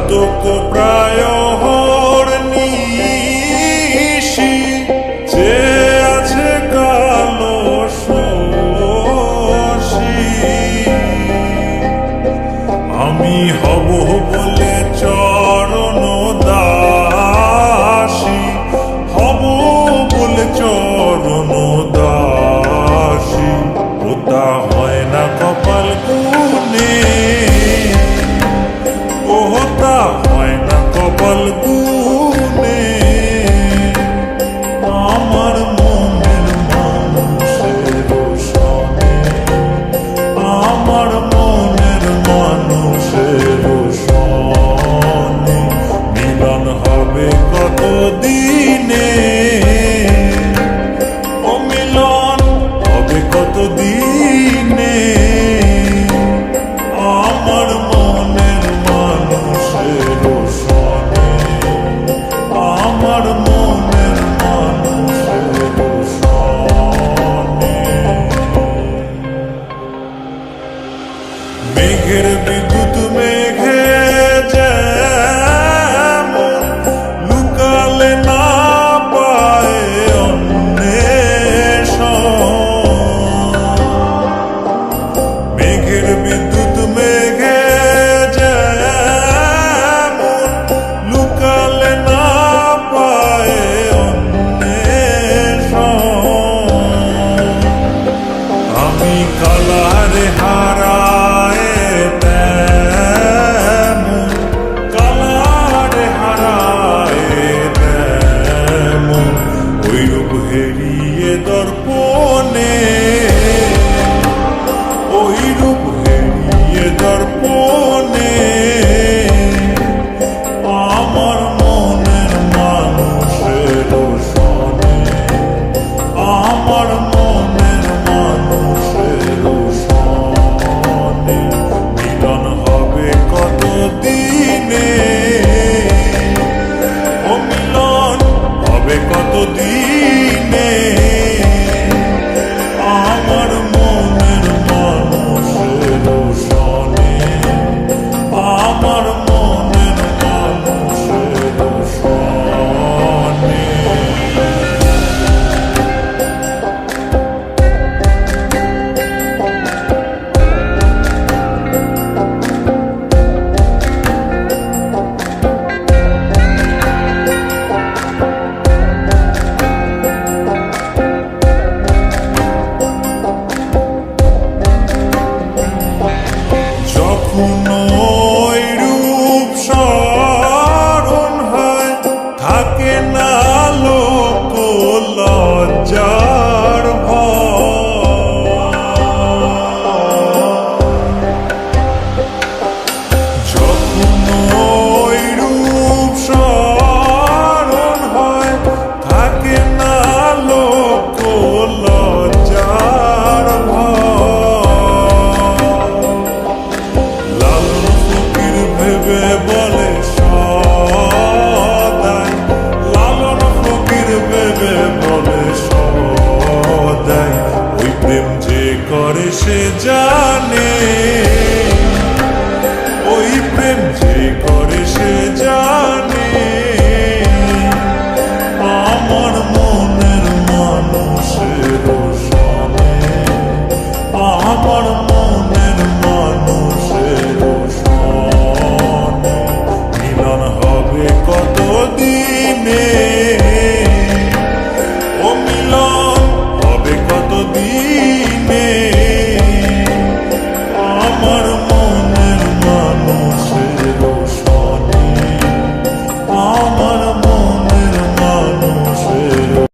চাতক প্রায় হরনিশি যে আছে কালো শশী আমি হব বলে চরণ দাসী হব বলে চরণ দাসী ওটা হয় না কপাল গুনে ওটা হয় না কপাল গুনে আমার মনের মানুষের সনে আমার মনের মানুষের সনে মিলন হবে কত দিনে ও মিলন হবে কত দিনে আমার মনের মানুষের সনে আমার মনের মানুষের সনে মেঘের বিদ্যুৎ মেঘে যেমন লুকালে না পায় অন্বেষণ মেঘের বিদ্যুৎ মেঘে যেমন লুকালে না পায় অন্বেষণ আমি কালারে হারায় তেমন কালারে হারায় তেমন ওই রূপ হেরিয়ে দর্পণে ওই রূপ হেরিয়ে দর্পণে আমার মনের মানুষের সনে আমার মনের মানুষের সনে মিলন হবে কত দিনে ও মিলন হবে কত দিনে আমার মনের মানুষের সনে আমার মনের মানুষের সনে যখন ওই রূপ স্মরণ হয় থাকে না লোক লজ্জার ভয় যখন ওই রূপ স্মরণ হয় থাকে না লোক লজ্জার ভয় লালন ফকির ভেবে বলে সদাই লালন ফকির ভেবে বলে সদাই ওই প্রেম যে করে সে যা